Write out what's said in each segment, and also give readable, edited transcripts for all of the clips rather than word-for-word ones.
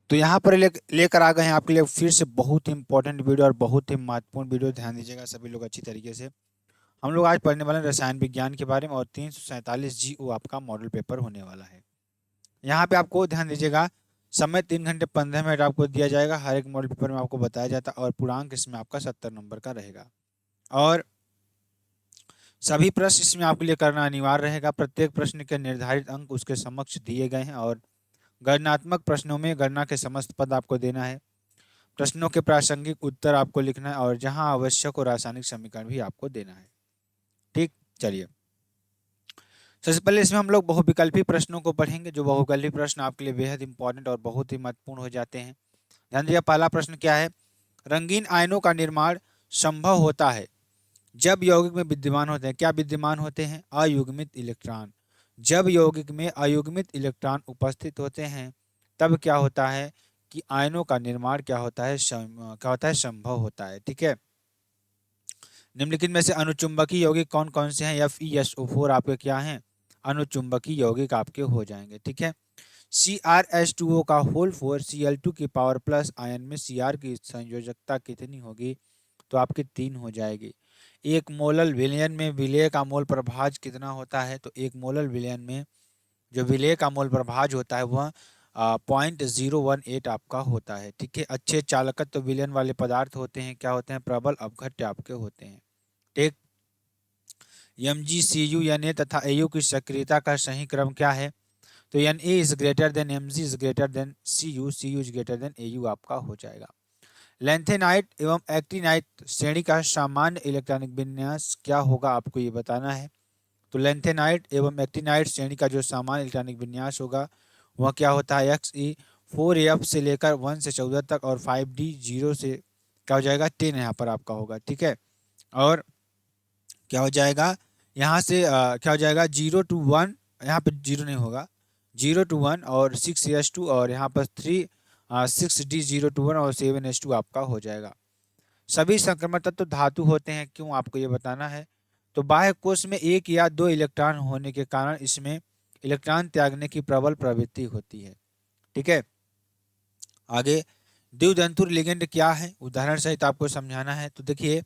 तो यहाँ पर लेकर आ गए हैं आपके लिए फिर से बहुत ही इंपॉर्टेंट वीडियो और बहुत ही महत्वपूर्ण वीडियो। ध्यान दीजिएगा सभी लोग अच्छी तरीके से। हम लोग आज पढ़ने वाले हैं रसायन विज्ञान के बारे में और 347 GO आपका मॉडल पेपर होने वाला है। यहाँ पे आपको ध्यान दीजिएगा, समय 3 घंटे 15 मिनट आपको दिया जाएगा। हर एक मॉडल पेपर में आपको बताया जाता है और पूर्णांक इसमें आपका 70 नंबर का रहेगा। और सभी प्रश्न इसमें आपके लिए करना अनिवार्य रहेगा। प्रत्येक प्रश्न के निर्धारित अंक उसके समक्ष दिए गए हैं और गणनात्मक प्रश्नों में गणना के समस्त पद आपको देना है। प्रश्नों के प्रासंगिक उत्तर आपको लिखना है और जहां आवश्यक हो रासायनिक समीकरण भी आपको देना है। ठीक, चलिए सबसे पहले इसमें हम लोग बहुविकल्पी प्रश्नों को पढ़ेंगे। जो बहुविकल्पी प्रश्न आपके लिए बेहद इंपॉर्टेंट और बहुत ही महत्वपूर्ण हो जाते हैं। ध्यान दीजिए, पहला प्रश्न क्या है। रंगीन आयनों का निर्माण संभव होता है जब यौगिक में विद्यमान होते हैं, क्या विद्यमान होते हैं, अयुग्मित इलेक्ट्रॉन। जब यौगिक में अयुग्मित इलेक्ट्रॉन उपस्थित होते हैं तब क्या होता है कि आयनों का निर्माण क्या होता है, संभव होता है। ठीक है। निम्नलिखित में से अनुचुंबकीय यौगिक कौन कौन से हैं। FeSO4 आपके क्या हैं, अनुचुंबकीय यौगिक आपके हो जाएंगे। ठीक है। CrH2O का होल 4 Cl2 की पावर प्लस आयन में Cr की संयोजकता कितनी होगी, तो आपकी 3 हो जाएगी। एक मोलल विलयन में विलेय का मोल प्रभाज कितना होता है, तो एक मोलल विलयन में जो विलेय का मोल प्रभाज होता है वह 0.018 आपका होता है। ठीक है। अच्छे चालकत्व विलयन वाले पदार्थ होते हैं, क्या होते हैं, प्रबल अपघट्य आपके होते हैं। ठीक। MgCu Na तथा Au की सक्रियता का सही क्रम क्या है, तो Na is greater than Mg is greater than Cu, Cu is greater than Au आपका हो जाएगा। लेंथेनाइट एवं एक्टिनाइट श्रेणी का सामान्य इलेक्ट्रॉनिक विन्यास क्या होगा, आपको ये बताना है। तो लेंथेनाइट एवं एक्टिनाइट श्रेणी का जो सामान्य इलेक्ट्रॉनिक विन्यास होगा वह क्या होता है, Xe4F से लेकर 1 से 14 तक और 5D 0 से क्या हो जाएगा 10 यहाँ पर आपका होगा। ठीक है। और क्या हो जाएगा यहाँ से क्या हो जाएगा 0 to 1, यहाँ पे 0 नहीं होगा, 0 to 1 और 6S2 और यहाँ पर 6D 0 to 1 और 7S2 आपका हो जाएगा। सभी संक्रमण तत्व धातु होते हैं, क्यों, आपको ये बताना है। तो बाह्य कोश में 1 या 2 इलेक्ट्रॉन होने के कारण इसमें इलेक्ट्रॉन त्यागने की प्रबल प्रवृत्ति होती है। ठीक है। आगे द्वितंतुर लिगेंड क्या है, उदाहरण सहित आपको समझाना है। तो देखिए,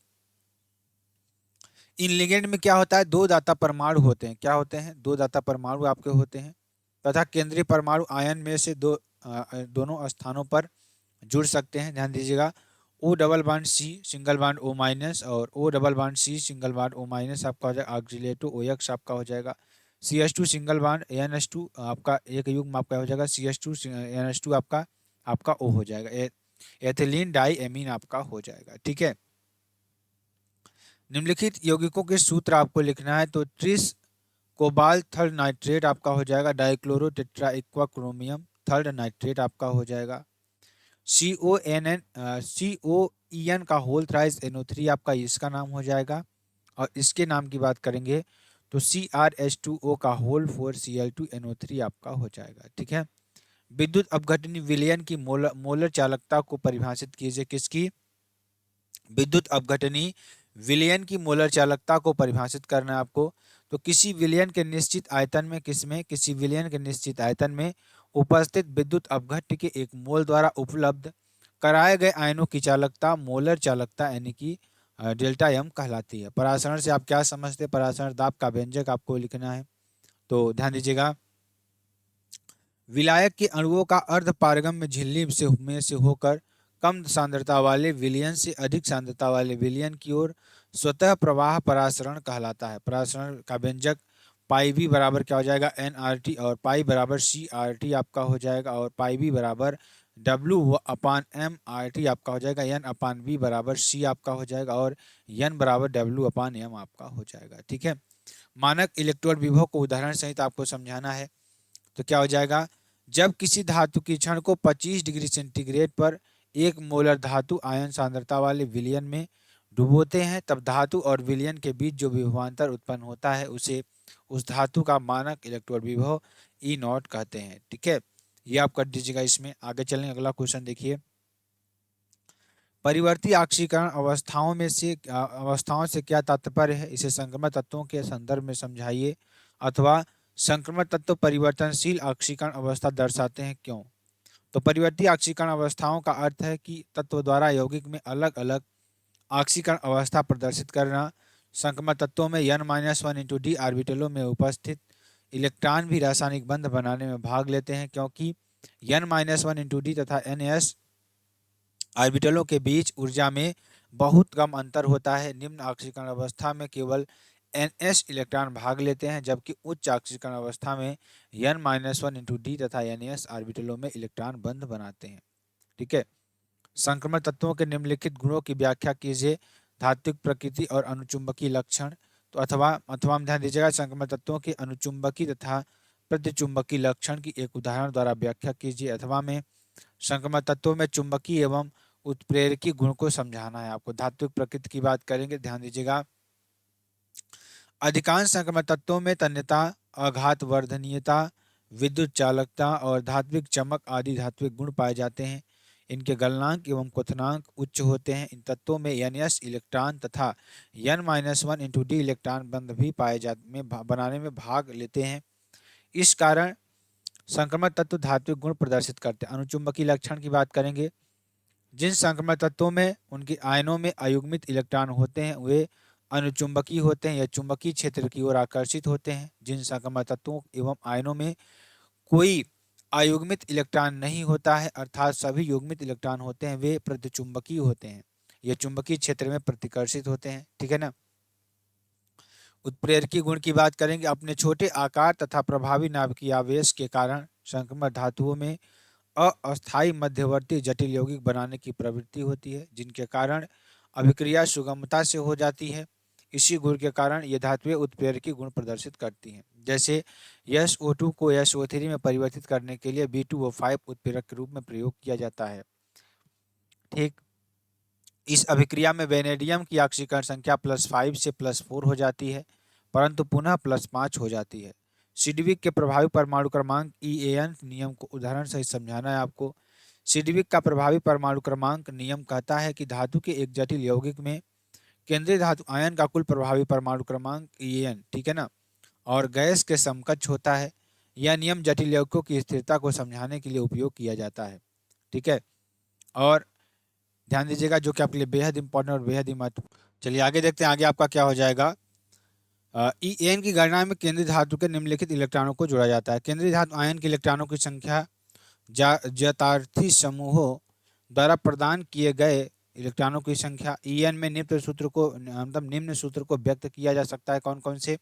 इन लिगेंड में क्या होता है, 2 दाता परमाणु होते हैं, क्या होते हैं, 2 दाता परमाणु आपके होते हैं तथा केंद्रीय परमाणु आयन में से दोनों स्थानों पर जुड़ सकते हैं। ध्यान दीजिएगा, O double bond C single bond O minus और O double bond C single bond O minus आपका हो जाएगा। ऑक्सीलेटिव OX आपका हो जाएगा। CH2 सिंगल बॉन्ड NH2 आपका एक युग्म आपका हो जाएगा। CH2 NH2 आपका O हो जाएगा। एथिलीन डाई एमीन आपका हो जाएगा। ठीक है। निम्नलिखित यौगिकों के सूत्र आपको लिखना है। तो ट्रिस कोबाल्ट थर्ड नाइट्रेट आपका हो जाएगा। Dichloro tetra aqua chromium third nitrate आपका हो जाएगा। COEN का होल थ्राइस NO3 आपका इसका नाम हो जाएगा। और इसके नाम की बात करेंगे तो CrH2O का होल 4 Cl2NO3 आपका हो जाएगा। ठीक है। विद्युत अपघटनी विलयन की मोलर चालकता को परिभाषित कीजिए। किसकी, विद्युत अपघटनी विलयन की मोलर चालकता को परिभाषित करना है आपको। तो किसी विलयन के निश्चित आयतन में, किसी विलयन के निश्चित आयतन में उपस्थित विद्युत अपघट्य के एक मोल द्वारा उपलब्ध कराए गए आयनों की चालकता मोलर चालकता यानी कि डेल्टा एम कहलाती है। परासरण से आप क्या समझते हैं, परासरण दाब का व्यंजक आपको लिखना है। तो ध्यान दीजिएगा, विलायक के अणुओं का अर्ध पारगम्य झिल्ली में से होकर कम सांद्रता वाले विलयन से अधिक सांद्रता वाले विलयन की ओर स्वतः प्रवाह परासरण कहलाता है। परासरण का व्यंजक पाई बी बराबर क्या हो जाएगा, NRT और पाई बराबर CRT आपका हो जाएगा और पाई बी बराबर W/M/RT आपका हो जाएगा। N/V बराबर C आपका हो जाएगा और N बराबर W/M आपका हो जाएगा। ठीक है। मानक इलेक्ट्रोड विभव को उदाहरण सहित आपको समझाना है। तो क्या हो जाएगा, जब किसी धातु की क्षण को 25 डिग्री सेंटीग्रेड पर 1 मोलर धातु आयन सांद्रता वाले विलयन में डुबोते हैं तब धातु और विलयन के बीच जो विभवांतर उत्पन्न होता है उसे उस धातु का मानक इलेक्ट्रोड विभव E0 कहते हैं। ठीक है। ये आप कर दीजिएगा। इसमें आगे चलें, अगला क्वेश्चन देखिए। परिवर्ती ऑक्सीकरण अवस्थाओं से क्या तात्पर्य है, इसे संक्रमण तत्वों के संदर्भ में समझाइए। अथवा संक्रमण तत्व परिवर्तनशील ऑक्सीकरण अवस्था दर्शाते हैं, क्यों। तो परिवर्ती ऑक्सीकरण अवस्थाओं का अर्थ है कि तत्व द्वारा यौगिक में अलग अलग ऑक्सीकरण अवस्था प्रदर्शित करना। संक्रमण तत्वों में n-1 इंटू डी ऑर्बिटलों में उपस्थित इलेक्ट्रॉन भी रासायनिक बंध बनाने में भाग लेते हैं, क्योंकि n-1 इंटू डी तथा ns ऑर्बिटलों के बीच ऊर्जा में बहुत कम अंतर होता है। निम्न ऑक्सीकरण अवस्था में केवल ns इलेक्ट्रॉन भाग लेते हैं, जबकि उच्च ऑक्सीकरण अवस्था में n-1 इंटू डी तथा ns ऑर्बिटलों में इलेक्ट्रॉन बंध बनाते हैं। ठीक है। संक्रमण तत्वों के निम्नलिखित गुणों की व्याख्या कीजिए। धात्विक प्रकृति और अनुचुंबकीय लक्षण। तो अथवा हम ध्यान दीजिएगा, संक्रमण तत्वों के अनुचुंबकीय तथा प्रतिचुंबकीय लक्षण की एक उदाहरण द्वारा व्याख्या कीजिए। अथवा में संक्रमण तत्वों में चुंबकीय एवं उत्प्रेरकी गुण को समझाना है आपको। धात्विक प्रकृति की बात करेंगे, ध्यान दीजिएगा। अधिकांश संक्रमण तत्वों में तन्यता, आघात वर्धनीयता, विद्युत चालकता और धात्विक चमक आदि धात्विक गुण पाए जाते हैं। इनके गलनांक एवं क्वथनांक उच्च होते हैं। इन तत्वों में ns इलेक्ट्रॉन तथा n-1 इंटू डी इलेक्ट्रॉन बंध भी बनाने में भाग लेते हैं। इस कारण संक्रमण तत्व धात्विक गुण प्रदर्शित करते हैं। अनुचुंबकीय लक्षण की बात करेंगे, जिन संक्रमण तत्वों में उनके आयनों में अयुग्मित इलेक्ट्रॉन होते हैं वे अनुचुंबकीय होते हैं या चुंबकीय क्षेत्र की ओर आकर्षित होते हैं। जिन संक्रमण तत्वों एवं आयनों में कोई अयुग्मित इलेक्ट्रॉन नहीं होता है, अर्थात सभी युग्मित इलेक्ट्रॉन होते हैं, वे प्रतिचुंबकीय होते हैं, ये चुंबकीय क्षेत्र में प्रतिकर्षित होते हैं। ठीक है ना। उत्प्रेरकी गुण की बात करेंगे, अपने छोटे आकार तथा प्रभावी नाभिकीय आवेश के कारण संक्रमण धातुओं में अस्थायी मध्यवर्ती जटिल यौगिक बनाने की प्रवृत्ति होती है, जिनके कारण अभिक्रिया सुगमता से हो जाती है। इसी गुण के कारण ये धातुएं उत्प्रेरकी गुण प्रदर्शित करती हैं। जैसे SO2 को SO3 में परिवर्तित करने के लिए B2O5 उत्प्रेरक के रूप में प्रयोग किया जाता है। ठीक। इस अभिक्रिया में वेनेडियम की ऑक्सीकरण संख्या +5 से +4 हो जाती है, परंतु पुनः +5 हो जाती है। सिडविक के प्रभावी परमाणु क्रमांक EAN नियम को उदाहरण सहित समझाना है आपको। सिडविक का प्रभावी परमाणु क्रमांक नियम कहता है कि धातु के एक जटिल यौगिक में केंद्रीय धातु आयन का कुल प्रभावी परमाणु क्रमांक EAN, ठीक है ना, और गैस के समकक्ष होता है। यह नियम जटिल यौगिकों की स्थिरता को समझाने के लिए उपयोग किया जाता है। ठीक है। और ध्यान दीजिएगा, जो कि आपके लिए बेहद इंपॉर्टेंट और बेहद ही महत्वपूर्ण। चलिए आगे देखते हैं, आगे आपका क्या हो जाएगा। EAN की गणना में केंद्रीय धातु के निम्नलिखित इलेक्ट्रॉनों को जोड़ा जाता है। केंद्रीय धातु आयन के इलेक्ट्रॉनों की संख्या ज्यामितीय समूहों द्वारा प्रदान किए गए इलेक्ट्रॉनों की संख्या। EN में निम्न सूत्र को निम्न सूत्र को व्यक्त किया जा सकता है। कौन कौन से?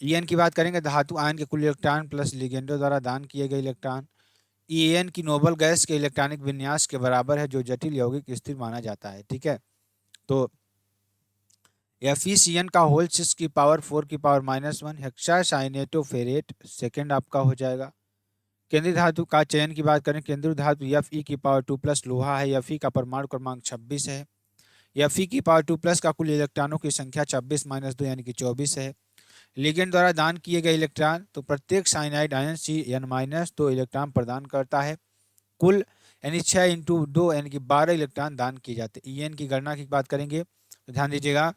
EN की बात करेंगे, धातु आयन के कुल इलेक्ट्रॉन प्लस लिगेंडों द्वारा दान किए गए इलेक्ट्रॉन। EAN की नोबल गैस के इलेक्ट्रॉनिक विन्यास के बराबर है, जो जटिल यौगिक स्थिर माना जाता है। ठीक है। तो FeCN का होल 6 की पावर 4 की पावर -1 हेक्सासाइनेटोफेरेट सेकेंड आपका हो जाएगा। केंद्रीय धातु का चयन की बात करें, केंद्रीय धातु Fe की पावर 2+ लोहा है। Fe का परमाणु क्रमांक 26 है। Fe की पावर 2+ का कुल इलेक्ट्रॉनों की संख्या 26 - 2 यानी कि 24 है। लिगेंड द्वारा दान किए गए इलेक्ट्रॉन, तो प्रत्येक साइनाइड आयन CN- 2 इलेक्ट्रॉन प्रदान करता है। कुल यानी 6 × 2 यानी कि 12 इलेक्ट्रॉन दान किए जाते हैं। EN की गणना की बात करेंगे तो ध्यान दीजिएगा,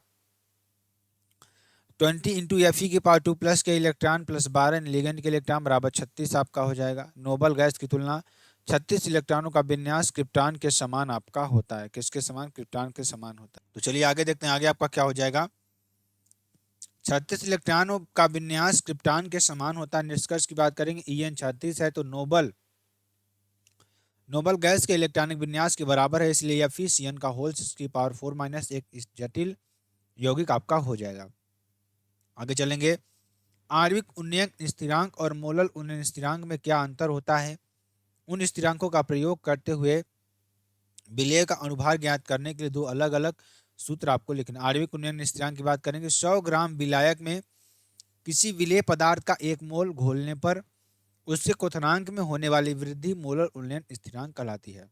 20 × Fe की पावर 2+ के इलेक्ट्रॉन प्लस 12 लिगेंड के इलेक्ट्रॉन बराबर 36 आपका हो जाएगा। नोबल गैस की तुलना 36 इलेक्ट्रॉनों का विन्यास क्रिप्टॉन के समान आपका होता है। किसके समान? क्रिप्टॉन के समान होता है। तो चलिए आगे देखते हैं, आगे आपका क्या हो जाएगा। 36 इलेक्ट्रॉनों का विन्यास क्रिप्टॉन के समान होता है। निष्कर्ष की बात करेंगे, EN 36 है तो नोबल गैस के इलेक्ट्रॉनिक विन्यास के बराबर है, इसलिए FeCN का होल 6 की पावर 4 - 1 इस जटिल यौगिक आपका हो जाएगा। आगे चलेंगे, आणविक उन्नयन स्थिरांक और मोलल उन्नयन स्थिरांक में क्या अंतर होता है? उन स्थिरांकों का प्रयोग करते हुए विलेय का अनुभार ज्ञात करने के लिए दो अलग अलग सूत्र आपको लिखना। आणविक उन्नयन स्थिरांक की बात करेंगे, 100 ग्राम विलायक में किसी विलेय पदार्थ का 1 मोल घोलने पर उससे क्वथनांक में होने वाली वृद्धि मोलल उन्नयन स्थिरांक कहलाती है।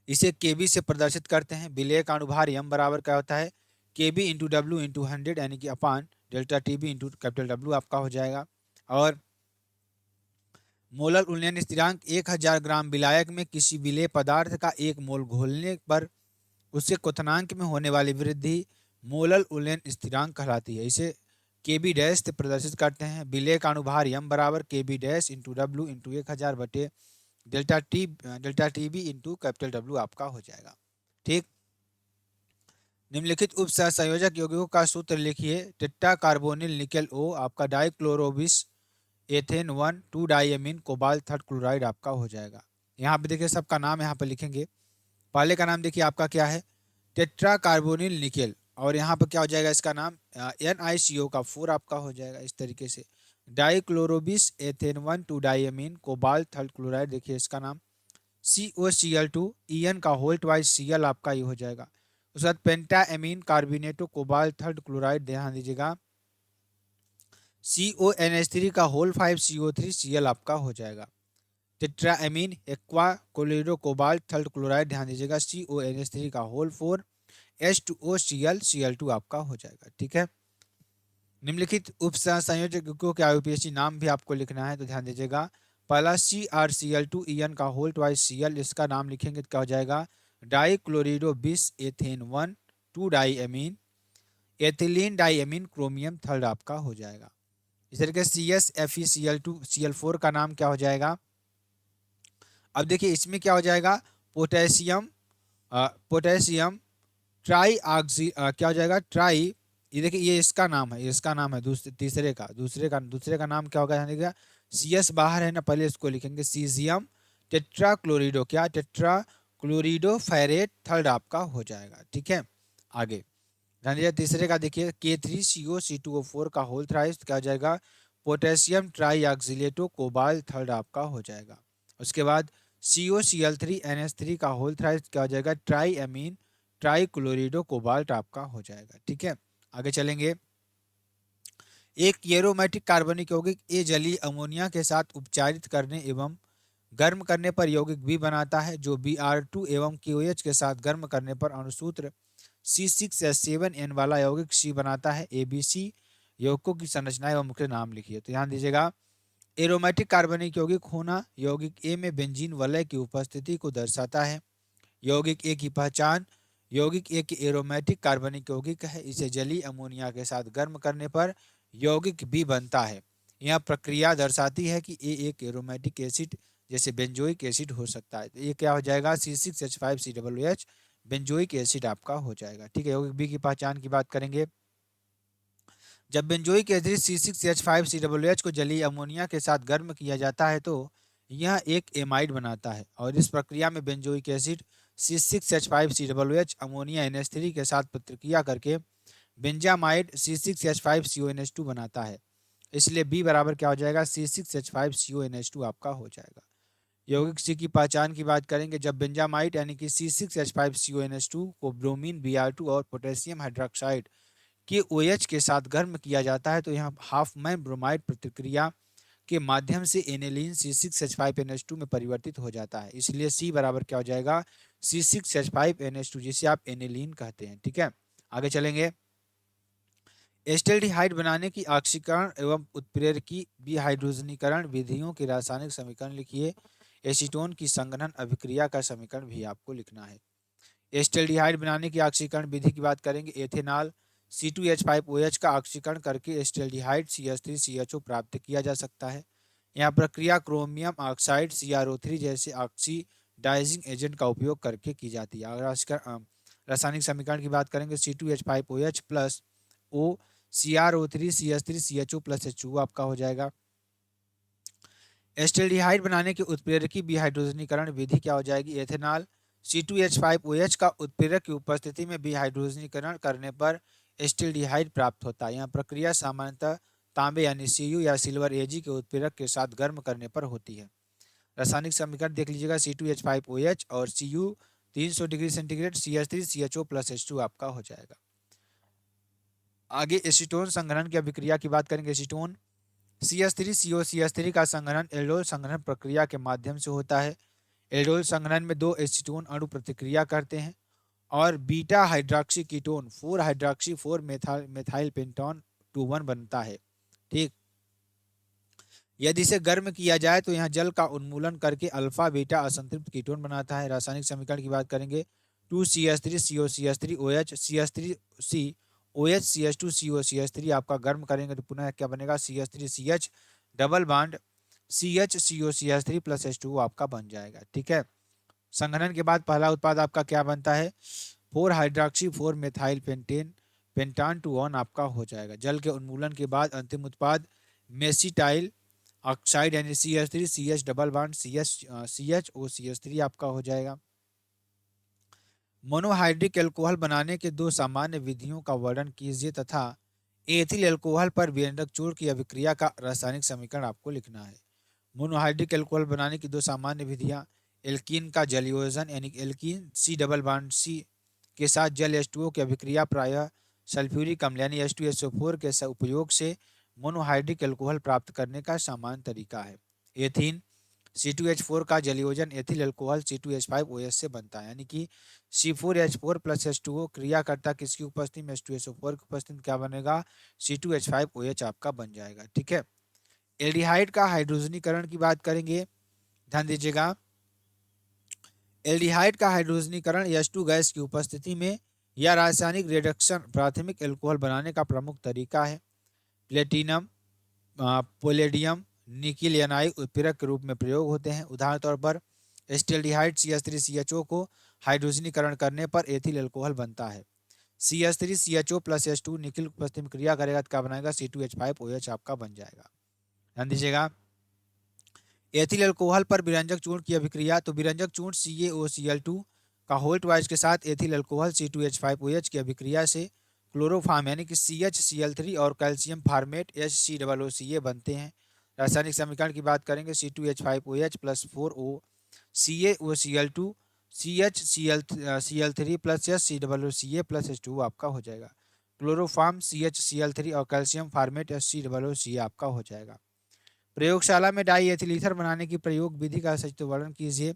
इसे Kb से प्रदर्शित करते हैं। विलेय का अनुभार m बराबर क्या होता है? Kb × W × 100 यानी कि अपान डेल्टा TB × W आपका हो जाएगा। और मोलल उन्नयन स्थिरांक 1000 ग्राम विलायक में किसी विलेय पदार्थ का 1 मोल घोलने पर उससे क्वथनांक में होने वाली वृद्धि मोलल उन्नयन स्थिरांक कहलाती है। इसे Kb डैश से प्रदर्शित करते हैं। विलेय का अनुभार m बराबर Kb dash × W × 1000 / delta T B into capital W आपका हो जाएगा। ठीक, निम्नलिखित उप संयोजक यौगिकों का सूत्र लिखिए। टेट्रा कार्बोनिल निकेल ओ आपका dichlorobis ethane 1 2 diamine cobalt third chloride आपका हो जाएगा। यहाँ पे देखिए सबका नाम यहाँ पे लिखेंगे। पहले का नाम देखिए आपका क्या है, टेट्रा कार्बोनिल निकेल, और यहाँ पे क्या हो जाएगा इसका नाम NiCO का 4 आपका हो जाएगा इस तरीके से। Dichlorobis ethane 1 2 diamine cobalt third chloride, देखिए इसका नाम COCl2 EN का होल्ट वाइज Cl आपका ये हो जाएगा। उसके बाद पेंटा एमीन कार्बिनेटो कोबाल्ट थर्ड क्लोराइड, ध्यान दीजिएगा CONH3 का होल 5 CO3 Cl आपका हो जाएगा। Tetra ammine aqua chlorido cobalt third chloride, ध्यान दीजिएगा CONH3 का होल 4 H2O Cl2 आपका हो जाएगा। ठीक है, निम्नलिखित उप संयोजकों के IUPAC नाम भी आपको लिखना है, तो ध्यान दीजिएगा। पहला CrCl2 EN का होल्ट वाइज Cl, इसका नाम लिखेंगे तो क्या हो जाएगा, डाइक्लोरिडो बिस ethane 1 2 diamine ethylene diamine chromium third आपका हो जाएगा। इस तरीके से CsFeCl2 Cl4 का नाम क्या हो जाएगा। अब देखिए इसमें क्या हो जाएगा, पोटेशियम पोटेशियम ट्राई ऑक्सी क्या हो जाएगा, ट्राई, ये देखिए ये इसका नाम है, इसका नाम है दूसरे का नाम क्या होगा, यानी कि CS बाहर है ना, पहले इसको लिखेंगे सीजियम टेट्रा क्लोरिडो, क्या टेट्रा क्लोरिडो फेरेट थर्ड आपका हो जाएगा। ठीक है, आगे ध्यान दीजिए तीसरे का देखिए K3CO C2O4 का होल थ्राइस, क्या हो जाएगा, पोटेशियम ट्राई ऑक्सीलेटो कोबाल्ट थर्ड आपका हो जाएगा। उसके बाद COCl3NH3 का होल थ्राइस, क्या हो जाएगा, ट्राई एमीन ट्राई क्लोरिडो कोबाल्ट आपका हो जाएगा। ठीक है, आगे चलेंगे। एक एरोमेटिक कार्बनिक यौगिक ए जलीय अमोनिया के साथ उपचारित करने एवं गर्म करने पर यौगिक बी बनाता है, जो Br2 एवं KOH के साथ गर्म करने पर अणुसूत्र C6H7N वाला यौगिक C बनाता है। ABC यौगिकों की संरचना एवं मुख्य नाम लिखिए। तो ध्यान दीजिएगा, एरोमेटिक कार्बनिक यौगिक होना यौगिक ए में बेंजीन वलय की उपस्थिति को दर्शाता है। यौगिक ए की पहचान, यौगिक ए की एरोमेटिक कार्बनिक यौगिक है, इसे जलीय अमोनिया के साथ गर्म करने पर यौगिक बी बनता है। यह प्रक्रिया दर्शाती है कि ए एक एरोमेटिक एसिड जैसे बेंजोइक एसिड हो सकता है। तो ये क्या हो जाएगा, C6H5COOH बेंजोइक एसिड आपका हो जाएगा। ठीक है, यौगिक बी की पहचान की बात करेंगे। जब बेंजोइक एसिड C6H5COOH को जलीय अमोनिया के साथ गर्म किया जाता है तो यह एक एमाइड बनाता है, और इस प्रक्रिया में benzoic acid C6H5COOH ammonia NH3 के साथ प्रतिक्रिया करके बेंजामाइड C6H5CONH2 बनाता है। इसलिए बी बराबर क्या हो जाएगा, C6H5CONH2 आपका हो जाएगा। यौगिक सी की पहचान की बात करेंगे। जब बेंजामाइड यानी कि C6H5CONH2 को ब्रोमीन Br2 और पोटेशियम हाइड्रोक्साइड के OH के साथ गर्म किया जाता है तो यह हाफमैन ब्रोमाइड प्रतिक्रिया के माध्यम से एनिलीन C6H5NH2 में परिवर्तित हो जाता है। इसलिए सी बराबर क्या हो जाएगा, C6H5NH2, जिसे आप एनिलीन कहते हैं। ठीक है, आगे चलेंगे। एस्टेल्डिहाइड बनाने की ऑक्सीकरण एवं उत्प्रेरकी विहाइड्रोजनीकरण विधियों के रासायनिक समीकरण लिखिए। एसीटोन की संघनन अभिक्रिया का समीकरण भी आपको लिखना है। एस्टेल्डिहाइड बनाने की ऑक्सीकरण विधि की बात करेंगे। एथेनॉल C2H5OH का ऑक्सीकरण करके एस्टेल्डिहाइड CH3CHO प्राप्त किया जा सकता है। यह प्रक्रिया क्रोमियम ऑक्साइड CrO3 जैसे ऑक्सीडाइजिंग एजेंट का उपयोग करके की जाती है। अगर रासायनिक समीकरण की बात करेंगे C2H5OH plus O CrO3 CH3 CHO plus H2O आपका हो जाएगा। एस्टेल्डिहाइड बनाने की उत्प्रेरकी विहाइड्रोजनीकरण विधि क्या हो जाएगी, एथेनॉल C2H5OH का उत्प्रेरक की उपस्थिति में विहाइड्रोजनीकरण करने पर एस्टेल्डिहाइड प्राप्त होता है। यह प्रक्रिया सामान्यतः तांबे यानी Cu या सिल्वर Ag के उत्प्रेरक के साथ गर्म करने पर होती है। रासायनिक समीकरण देख लीजिएगा, C2H5OH और Cu 300 degree centigrade CH3 CHO plus H2 आपका हो जाएगा। आगे एसीटोन संघनन की अभिक्रिया की बात करेंगे। एसीटोन CH3COCH3 का संघनन एल्डोल संघनन प्रक्रिया के माध्यम से होता है। एल्डोल संघनन में दो एसीटोन अणु प्रतिक्रिया करते हैं और beta hydroxy ketone 4 hydroxy 4 methyl Pantone 2 1 बनता है। ठीक, यदि इसे गर्म किया जाए तो यह जल का उन्मूलन करके अल्फा बीटा असंतृप्त कीटोन बनाता है। रासायनिक समीकरण की बात करेंगे। 2CH3COCH3OH CH3C OH CH2CO CH3 आपका गर्म करेंगे तो पुनः क्या बनेगा, CH3CH double bond CH CO CH3 plus H2O आपका बन जाएगा। ठीक है, संघनन के बाद पहला उत्पाद आपका क्या बनता है, 4 हाइड्रोक्सी 4 मेथाइल पेंटेन पेंटान 2 आपका हो जाएगा। जल के उन्मूलन के बाद अंतिम उत्पाद मेसिटाइल ऑक्साइड यानी CH3 CH double bond CHO CH3 आपका हो जाएगा। मोनोहाइड्रिक एल्कोहल बनाने के दो सामान्य विधियों का वर्णन कीजिए तथा एथिल एल्कोहल पर व्यंजक चूर्ण की अभिक्रिया का रासायनिक समीकरण आपको लिखना है। मोनोहाइड्रिक एल्कोहल बनाने की दो सामान्य विधियां, एल्कीन का जलयोजन यानी alkene C double bond C के साथ जल H2O की अभिक्रिया प्रायः सल्फ्यूरिक अम्ल यानी H2SO4 के उपयोग से मोनोहाइड्रिक एल्कोहल प्राप्त करने का सामान्य तरीका है। एथीन C2H4 का जलयोजन एथिल एल्कोहल C2H5OH से बनता है, यानी कि C4H4 प्लस H2O क्रिया करता किसकी उपस्थिति में, H2SO4 की उपस्थिति में क्या बनेगा, C2H5OH आपका बन जाएगा। ठीक है, एल्डिहाइड का हाइड्रोजनीकरण की बात करेंगे, ध्यान दीजिएगा। एल्डिहाइड का हाइड्रोजनीकरण H2 गैस की उपस्थिति में या रासायनिक रिडक्शन प्राथमिक एल्कोहल बनाने का प्रमुख तरीका है। प्लेटिनम पैलेडियम निकिल एनआई उत्प्रेरक के रूप में प्रयोग होते हैं। उदाहरण तौर पर एस्टेल्डिहाइड CH3CHO को हाइड्रोजनीकरण करने पर एथिल एल्कोहल बनता है। CH3CHO प्लस H2 निकिल की उपस्थिति में क्रिया करेगा तो क्या बनाएगा, C2H5OH आपका बन जाएगा। ध्यान दीजिएगा, एथिल एल्कोहल पर विरंजक चूर्ण की अभिक्रिया, तो विरंजक चूर्ण CaOCl2 का होल्ट वाइज के साथ एथिल एल्कोहल C2H5OH की अभिक्रिया से क्लोरोफार्म यानी कि CHCl3 और कैल्शियम फार्मेट HCOOCA बनते हैं। रासायनिक समीकरण की बात करेंगे, C2H5OH plus 4O CaOCl2 CHCl3 plus HCOOCA plus H2O आपका हो जाएगा। क्लोरोफार्म CHCl3 और कैल्शियम फार्मेट HCOOCA आपका हो जाएगा। प्रयोगशाला में डाई एथिल ईथर बनाने की प्रयोग विधि का सचित्र वर्णन कीजिए।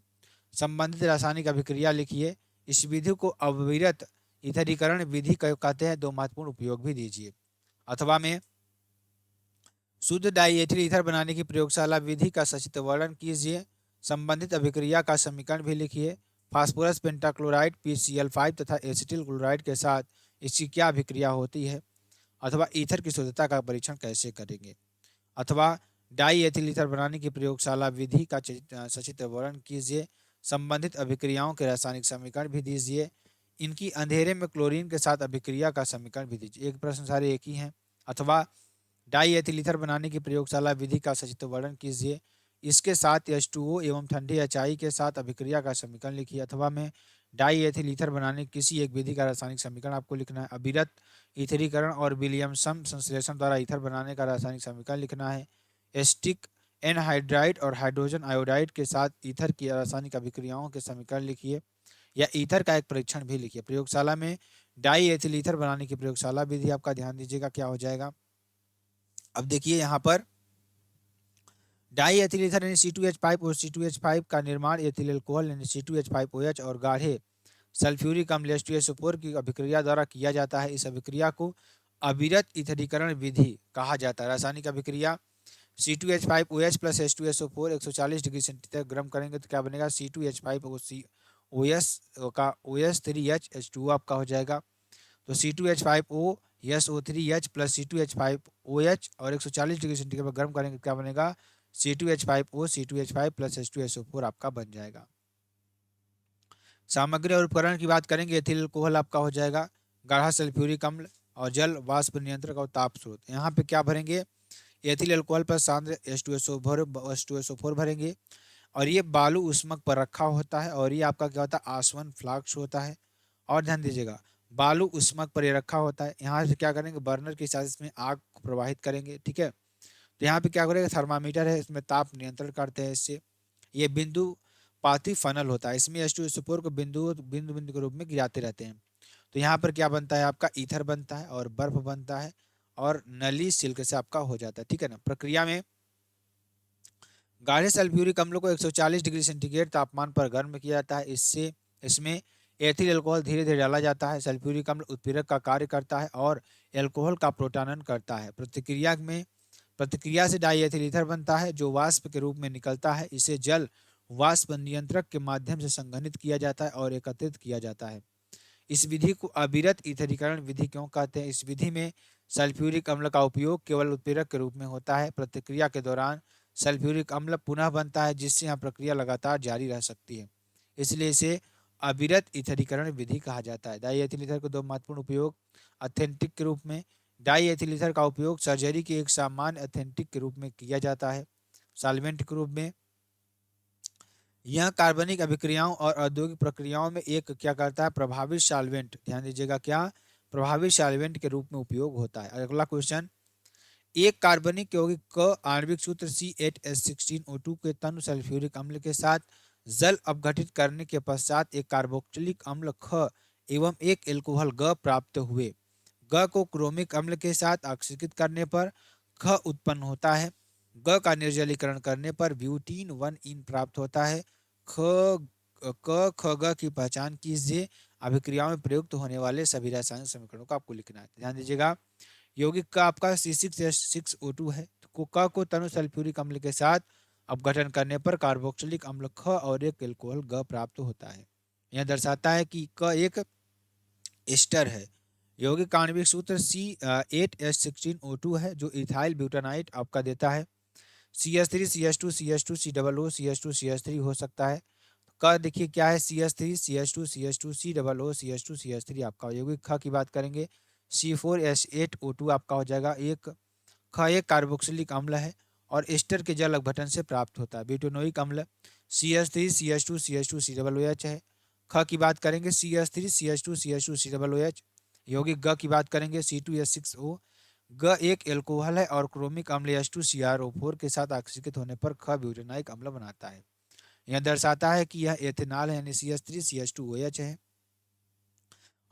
संबंधित रासायनिक अभिक्रिया लिखिए। इस विधि को अविरत ईथरीकरण विधि कहते हैं। दो महत्वपूर्ण उपयोग भी दीजिए। अथवा में शुद्ध डाई एथिल ईथर बनाने की प्रयोगशाला विधि का सचित्र वर्णन कीजिए। संबंधित अभिक्रिया का समीकरण भी लिखिए। फास्फोरस पेंटाक्लोराइड PCl5 तथा एसिटिल क्लोराइड के साथ इसकी क्या अभिक्रिया होती है। अथवा ईथर की शुद्धता का परीक्षण कैसे करेंगे। अथवा डाई एथिल ईथर बनाने की प्रयोगशाला विधि का सचित्र वर्णन कीजिए। संबंधित अभिक्रियाओं के रासायनिक समीकरण भी दीजिए। इनकी अंधेरे में क्लोरीन के साथ अभिक्रिया का समीकरण भी दीजिए। एक प्रश्न सारे एक ही हैं। अथवा डाई एथिल ईथर बनाने की प्रयोगशाला विधि का सचित्र वर्णन कीजिए। इसके साथ H2O एवं ठंडी HI के साथ अभिक्रिया का समीकरण लिखिए। अथवा में डाई एथिल ईथर बनाने की किसी एक विधि का रासायनिक समीकरण आपको लिखना है। अविरत ईथरीकरण और विलियमसन संश्लेषण द्वारा ईथर बनाने का रासायनिक समीकरण लिखना है। एस्टिक एनहाइड्राइड और हाइड्रोजन आयोडाइड के साथ ईथर की रासायनिक अभिक्रियाओं के समीकरण लिखिए या ईथर का एक परीक्षण भी लिखिए। प्रयोगशाला में डाई एथिल ईथर बनाने की प्रयोगशाला विधि आपका ध्यान दीजिएगा क्या हो जाएगा। अब देखिए यहाँ पर डाई एथिल ईथर यानी C2H5 और C2H5 का निर्माण एथिल एल्कोहल यानी C2H5OH और गाढ़े सल्फ्यूरिक अम्ल H2SO4 की अभिक्रिया द्वारा किया जाता है। इस अभिक्रिया को अविरत ईथरीकरण विधि कहा जाता है। रासायनिक अभिक्रिया C2H5OH plus H2SO4 140 degree centigrade तक गर्म करेंगे तो क्या बनेगा, C2H5OH का OH3H H2O आपका हो जाएगा। तो C2H5OSO3H प्लस C2H5OH और 140 डिग्री सेंटीग्रेड पर गर्म करेंगे तो क्या बनेगा, C2H5O C2H5 प्लस H2SO4 आपका बन जाएगा। सामग्री और उपकरण की बात करेंगे, एथिल अल्कोहल आपका हो जाएगा, गाढ़ा सल्फ्यूरिक अम्ल और जल वाष्प नियंत्रक और ताप स्रोत। यहाँ पे क्या भरेंगे, एथिल अल्कोहल पर सांद्र H2SO4 भरेंगे और ये बालू उष्मक पर रखा होता है और ये आपका क्या होता है, आसवन फ्लास्क होता है। और ध्यान दीजिएगा, बालू उष्मक पर ये रखा होता है। यहाँ से क्या करेंगे, बर्नर की साथ इसमें आग को प्रवाहित करेंगे। ठीक है, तो यहाँ पे क्या करेंगे, थर्मामीटर है, इसमें ताप नियंत्रण करते हैं। इससे ये बिंदु पाती फनल होता है, इसमें H2SO4 को बिंदु बिंदु बिंदु के रूप में गिराते रहते हैं। तो यहाँ पर क्या बनता है, आपका ईथर बनता है और बर्फ बनता है और नली सिल्क से आपका हो जाता है। ठीक है ना। प्रक्रिया में गाढ़े सल्फ्यूरिक अम्लों को 140 डिग्री सेंटीग्रेड तापमान पर गर्म किया जाता है। इससे इसमें एथिल अल्कोहल धीरे धीरे डाला जाता है। सल्फ्यूरिक अम्ल उत्प्रेरक का कार्य करता है और एल्कोहल का प्रोटानन करता है। प्रतिक्रिया से डाई एथिल ईथर बनता है जो वाष्प के रूप में निकलता है। इसे जल वाष्प नियंत्रक के माध्यम से संघनित किया जाता है और एकत्रित किया जाता है। इस विधि को अविरत ईथरीकरण विधि क्यों कहते हैं। इस विधि में सल्फ्यूरिक अम्ल का उपयोग केवल उत्प्रेरक के रूप में होता है। प्रतिक्रिया के दौरान सल्फ्यूरिक अम्ल पुनः बनता है, जिससे यह प्रक्रिया लगातार जारी रह सकती है। इसलिए इसे अविरत ईथरीकरण विधि कहा जाता है। डाई एथिल ईथर के दो महत्वपूर्ण उपयोग अथेंटिक के रूप में। डाई एथिल ईथर का उपयोग सर्जरी के एक सामान्य अथेंटिक के रूप में किया जाता है। सॉल्वेंट के रूप में यह कार्बनिक अभिक्रियाओं और औद्योगिक प्रक्रियाओं में एक क्या करता है, प्रभावी सॉल्वेंट, ध्यान दीजिएगा, क्या प्रभावी सॉल्वेंट के रूप में उपयोग होता है। अगला क्वेश्चन, एक कार्बनिक यौगिक क आणविक सूत्र C8H16O2 के तनु सल्फ्यूरिक अम्ल के साथ जल अपघटित करने के पश्चात एक कार्बोक्सिलिक अम्ल ख एवं एक एल्कोहल ग प्राप्त हुए। ग को क्रोमिक अम्ल के साथ ऑक्सीकृत करने पर ख उत्पन्न होता है। ग का निर्जलीकरण करने पर ब्यूटीन 1 इन प्राप्त होता है। ख क ख ग की पहचान कीजिए। अभिक्रियाओं में प्रयुक्त होने वाले सभी रासायनिक समीकरणों को आपको लिखना है। ध्यान दीजिएगा, यौगिक का आपका C6H6O2 है, तो क को तनु सल्फ्यूरिक अम्ल के साथ अपघटन करने पर कार्बोक्सिलिक अम्ल ख और एक एल्कोहल ग प्राप्त होता है। यह दर्शाता है कि क एक एस्टर है। यौगिक का आणविक सूत्र C8H16O2 है, जो इथाइल ब्यूटानाइट आपका देता है। CH3 CH2 CH2 COO CH2 CH3 हो सकता है। क देखिए क्या है, CH3 CH2 CH2 COO CH2 CH3 आपका यौगिक। ख की बात करेंगे C4H8O2 आपका हो जाएगा। एक ख एक कार्बोक्सिलिक अम्ल है और एस्टर के जल अपघटन से प्राप्त होता है। ब्यूटेनोइक अम्ल CH3 CH2 CH2 COOH है। ख की बात करेंगे CH3 CH2 CH2 COOH। यौगिक ग की बात करेंगे C2H6O। ग एक एल्कोहल है और क्रोमिक अम्ल H2CrO4 के साथ ऑक्सीकृत होने पर ख ब्यूटेनाइक अम्ल बनाता है। यह दर्शाता है कि यह एथेनॉल है, यानी CH3 CH2OH है।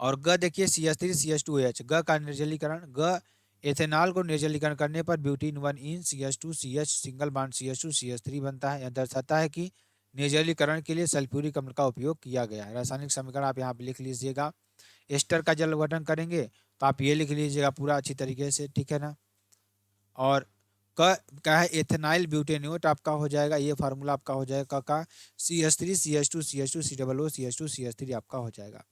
और ग देखिए CH3 CH2OH, ग का निर्जलीकरण, ग एथेनॉल को निर्जलीकरण करने पर ब्यूटीन 1 इन CH2CH सिंगल बॉन्ड CH2CH3 बनता है। यह दर्शाता है कि निर्जलीकरण के लिए सल्फ्यूरिक अम्ल का उपयोग किया गया है। रासायनिक समीकरण आप यहाँ पे लिख लीजिएगा। एस्टर का जल अपघटन करेंगे तो आप ये लिख लीजिएगा पूरा अच्छी तरीके से, ठीक है ना। और क्या है, एथेनाइल ब्यूटेनोट आपका हो जाएगा, ये फार्मूला आपका हो जाएगा का CH3 CH2 CH2 COO CH2 CH3 आपका हो जाएगा।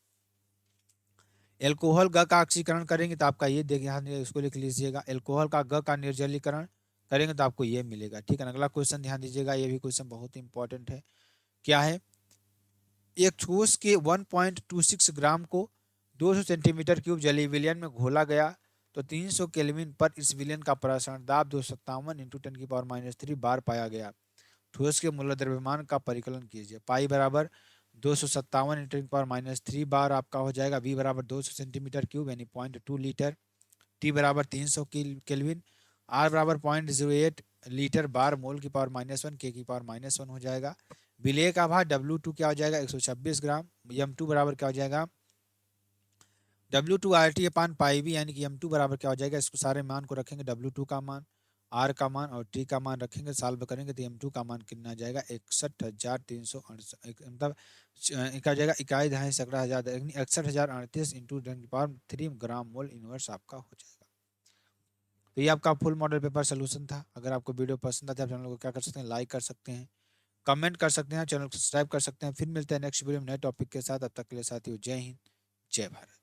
एल्कोहल ग का ऑक्सीकरण करेंगे तो आपका ये देखिए, इसको लिख लीजिएगा। एल्कोहल का ग का निर्जलीकरण करेंगे तो आपको ये मिलेगा, ठीक है ना। अगला क्वेश्चन ध्यान दीजिएगा, ये भी क्वेश्चन बहुत इंपॉर्टेंट है। क्या है, एक ठोस के 1.26 ग्राम को 200 सेंटीमीटर क्यूब जलीय विलयन में घोला गया तो 300 केल्विन पर इस विलयन का प्रसारण दाब 257 इंटू 10⁻³ बार पाया गया। ठोस के मूल द्रव्यमान का परिकलन कीजिए। पाई बराबर 257 इंटू 10⁻³ बार आपका हो जाएगा। वी बराबर 200 सेंटीमीटर क्यूब यानी 0.2 लीटर। टी बराबर 300 केल्विन। आर बराबर 0.08 लीटर बार मोल की पावर -1 के की पावर -1 हो जाएगा। विलेय का भार W2 क्या हो जाएगा, 126 ग्राम। M2 बराबर क्या हो जाएगा, W2 RT अपान पाई भी, यानी कि M2 बराबर क्या हो जाएगा, इसको सारे मान को रखेंगे, W2 का मान, R का मान और T का मान रखेंगे, सॉल्व करेंगे तो M2 का मान कितना आ जाएगा, 61,368, मतलब क्या हो जाएगा, इकाई दहाई सैकड़ा हजार, 61,038 इंटू 10⁻³ ग्राम मोल इनवर्स आपका हो जाएगा। तो ये आपका फुल मॉडल पेपर सोल्यूशन था। अगर आपको वीडियो पसंद आता है चैनल को क्या कर सकते हैं, लाइक कर सकते हैं, कमेंट कर सकते हैं, चैनल को सब्सक्राइब कर सकते हैं। फिर मिलते हैं नेक्स्ट वीडियो में नए टॉपिक के साथ। अब तक के लिए साथियों, जय हिंद, जय भारत।